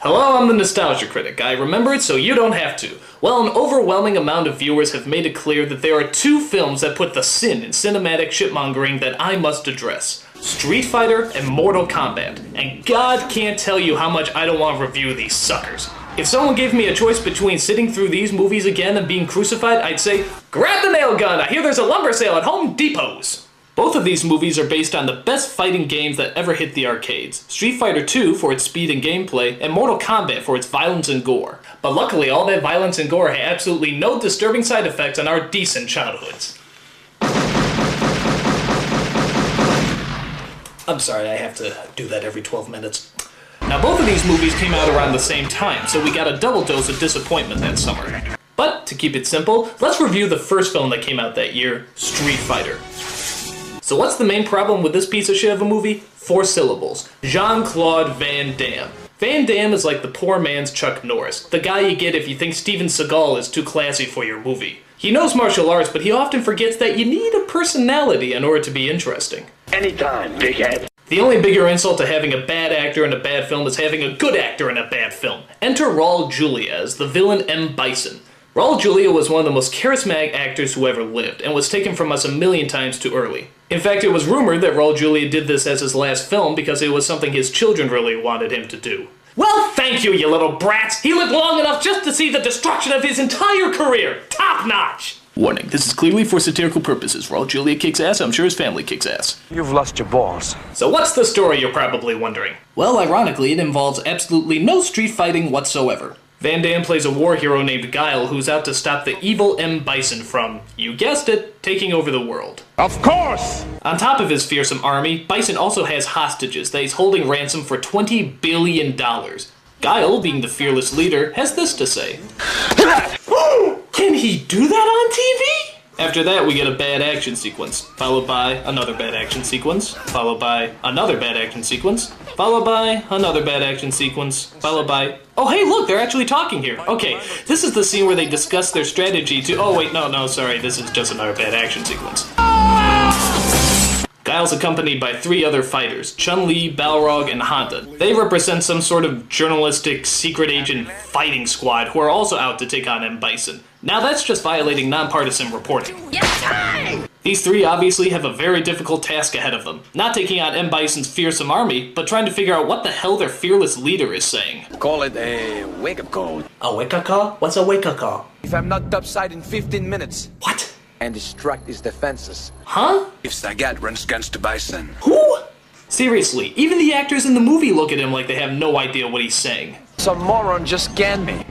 Hello, I'm the Nostalgia Critic. I remember it so you don't have to. Well, an overwhelming amount of viewers have made it clear that there are two films that put the sin in cinematic shitmongering that I must address. Street Fighter and Mortal Kombat. And God can't tell you how much I don't want to review these suckers. If someone gave me a choice between sitting through these movies again and being crucified, I'd say, grab the nail gun, I hear there's a lumber sale at Home Depot's. Both of these movies are based on the best fighting games that ever hit the arcades. Street Fighter 2 for its speed and gameplay, and Mortal Kombat for its violence and gore. But luckily, all that violence and gore had absolutely no disturbing side effects on our decent childhoods. I'm sorry, I have to do that every 12 minutes. Now, both of these movies came out around the same time, so we got a double dose of disappointment that summer. But, to keep it simple, let's review the first film that came out that year, Street Fighter. So what's the main problem with this piece of shit of a movie? 4 syllables. Jean-Claude Van Damme. Van Damme is like the poor man's Chuck Norris, the guy you get if you think Steven Seagal is too classy for your movie. He knows martial arts, but he often forgets that you need a personality in order to be interesting. Anytime, big head. The only bigger insult to having a bad actor in a bad film is having a good actor in a bad film. Enter Raul Julia as the villain M. Bison. Raul Julia was one of the most charismatic actors who ever lived, and was taken from us a million times too early. In fact, it was rumored that Raul Julia did this as his last film because it was something his children really wanted him to do. Well, thank you, you little brats! He lived long enough just to see the destruction of his entire career! Top notch! Warning, this is clearly for satirical purposes. Raul Julia kicks ass, I'm sure his family kicks ass. You've lost your balls. So what's the story, you're probably wondering? Well, ironically, it involves absolutely no street fighting whatsoever. Van Damme plays a war hero named Guile who's out to stop the evil M. Bison from, you guessed it, taking over the world. Of course! On top of his fearsome army, Bison also has hostages that he's holding ransom for $20 billion. Guile, being the fearless leader, has this to say. Can he do that on TV? After that, we get a bad action sequence, followed by another bad action sequence, followed by another bad action sequence, followed by another bad action sequence, followed by... Oh, hey, look, they're actually talking here. Okay, this is the scene where they discuss their strategy to... Oh, wait, no, sorry, this is just another bad action sequence. Guile's accompanied by 3 other fighters, Chun-Li, Balrog, and Honda. They represent some sort of journalistic secret agent fighting squad who are also out to take on M. Bison. Now that's just violating nonpartisan reporting. These 3 obviously have a very difficult task ahead of them. Not taking on M. Bison's fearsome army, but trying to figure out what the hell their fearless leader is saying. Call it a wake-up call. A wake-up call? What's a wake-up call? If I'm not topside in 15 minutes. What? And destruct his defenses. Huh? If Sagat runs against the Bison. Who? Seriously, even the actors in the movie look at him like they have no idea what he's saying. Some moron just scanned me.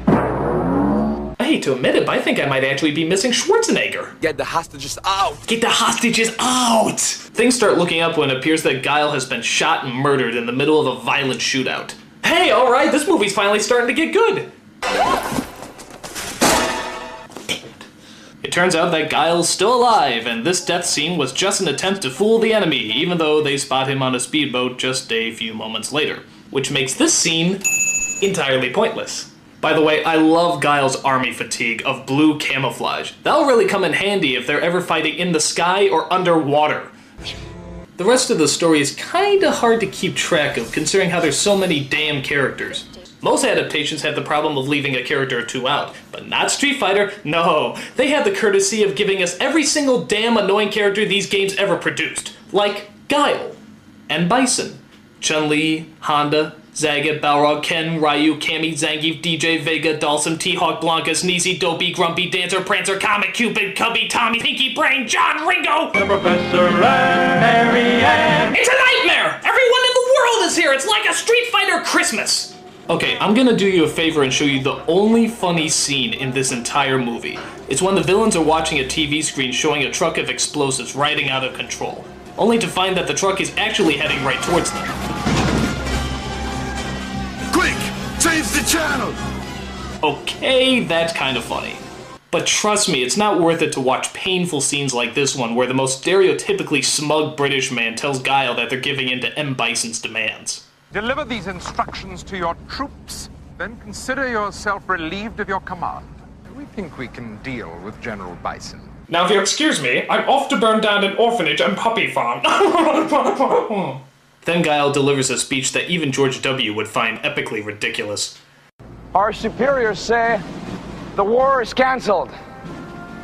I hate to admit it, but I think I might actually be missing Schwarzenegger. Get the hostages out! Get the hostages out! Things start looking up when it appears that Guile has been shot and murdered in the middle of a violent shootout. Hey, alright, this movie's finally starting to get good! It turns out that Guile's still alive, and this death scene was just an attempt to fool the enemy, even though they spot him on a speedboat just a few moments later. Which makes this scene entirely pointless. By the way, I love Guile's army fatigue of blue camouflage. That'll really come in handy if they're ever fighting in the sky or underwater. The rest of the story is kinda hard to keep track of, considering how there's so many damn characters. Most adaptations have the problem of leaving a character or 2 out, but not Street Fighter. No, they have the courtesy of giving us every single damn annoying character these games ever produced. Like Guile, and Bison, Chun-Li, Honda, Zagat, Balrog, Ken, Ryu, Cammy, Zangief, DJ, Vega, Dhalsim, T-Hawk, Blanca, Sneezy, Dopey, Grumpy, Dancer, Prancer, Comet, Cupid, Cubby, Tommy, Pinky Brain, John, Ringo! The Professor and Mary Ann! It's a nightmare! Everyone in the world is here! It's like a Street Fighter Christmas! Okay, I'm gonna do you a favor and show you the only funny scene in this entire movie. It's when the villains are watching a TV screen showing a truck of explosives riding out of control, only to find that the truck is actually heading right towards them. Quick! Change the channel! Okay, that's kind of funny. But trust me, it's not worth it to watch painful scenes like this one where the most stereotypically smug British man tells Guile that they're giving in to M. Bison's demands. Deliver these instructions to your troops, then consider yourself relieved of your command. We think we can deal with General Bison. Now, if you'll excuse me, I'm off to burn down an orphanage and puppy farm. Then Guile delivers a speech that even George W. would find epically ridiculous. Our superiors say the war is canceled.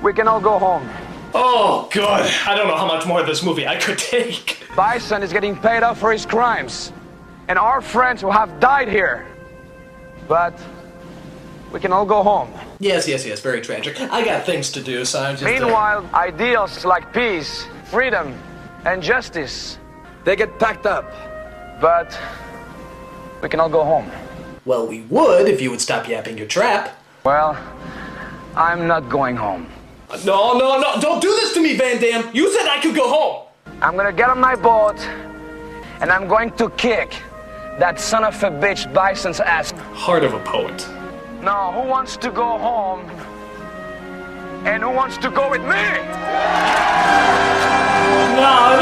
We can all go home. Oh, God. I don't know how much more of this movie I could take. Bison is getting paid off for his crimes. And our friends who have died here. But we can all go home. Yes, very tragic. I got things to do, so I'm just... Meanwhile, ideals like peace, freedom, and justice, they get packed up. But we can all go home. Well, we would if you would stop yapping your trap. Well, I'm not going home. No, don't do this to me, Van Damme. You said I could go home. I'm gonna get on my boat, and I'm going to kick that son of a bitch Bison's ass. Heart of a poet. Now, who wants to go home? And who wants to go with me? No!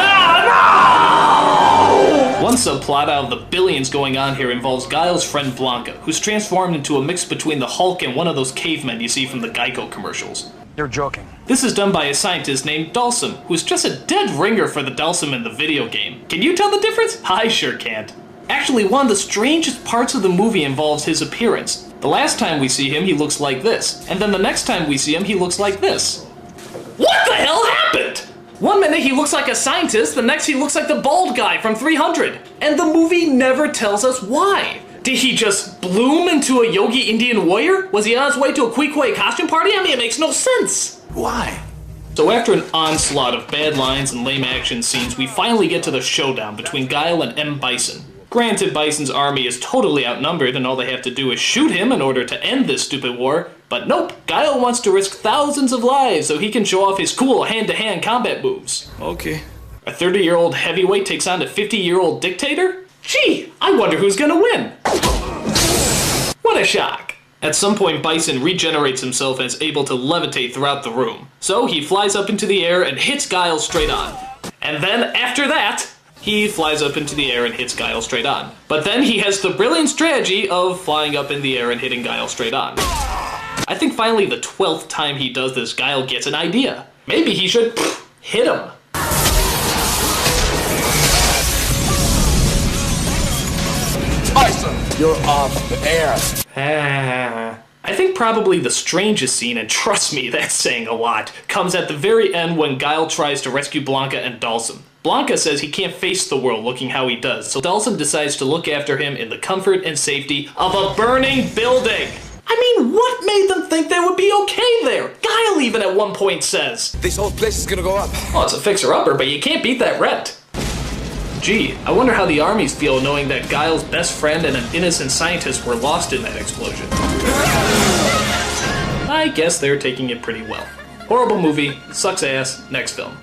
One subplot out of the billions going on here involves Guile's friend Blanca, who's transformed into a mix between the Hulk and one of those cavemen you see from the Geico commercials. You're joking. This is done by a scientist named Dalsum, who's just a dead ringer for the Dalsum in the video game. Can you tell the difference? I sure can't. Actually, one of the strangest parts of the movie involves his appearance. The last time we see him, he looks like this, and then the next time we see him, he looks like this. What the hell happened? One minute he looks like a scientist, the next he looks like the bald guy from 300. And the movie never tells us why. Did he just bloom into a Yogi Indian warrior? Was he on his way to a Kwee costume party? I mean, it makes no sense. Why? So after an onslaught of bad lines and lame action scenes, we finally get to the showdown between Guile and M. Bison. Granted, Bison's army is totally outnumbered and all they have to do is shoot him in order to end this stupid war, but nope, Guile wants to risk thousands of lives so he can show off his cool hand-to-hand combat moves. Okay. A 30-year-old heavyweight takes on a 50-year-old dictator? Gee, I wonder who's gonna win. What a shock. At some point, Bison regenerates himself and is able to levitate throughout the room. So he flies up into the air and hits Guile straight on. And then, after that, he flies up into the air and hits Guile straight on. But then he has the brilliant strategy of flying up in the air and hitting Guile straight on. I think finally the 12th time he does this, Guile gets an idea. Maybe he should hit him. Bison, you're off the air. I think probably the strangest scene, and trust me, that's saying a lot, comes at the very end when Guile tries to rescue Blanca and Dalsum. Blanca says he can't face the world looking how he does, so Dalsum decides to look after him in the comfort and safety of a burning building. I mean, what made them think they would be okay there? Guile even at one point says, This whole place is gonna go up. "Oh, it's a fixer-upper, but you can't beat that rent." Gee, I wonder how the armies feel knowing that Guile's best friend and an innocent scientist were lost in that explosion. I guess they're taking it pretty well. Horrible movie, sucks ass, next film.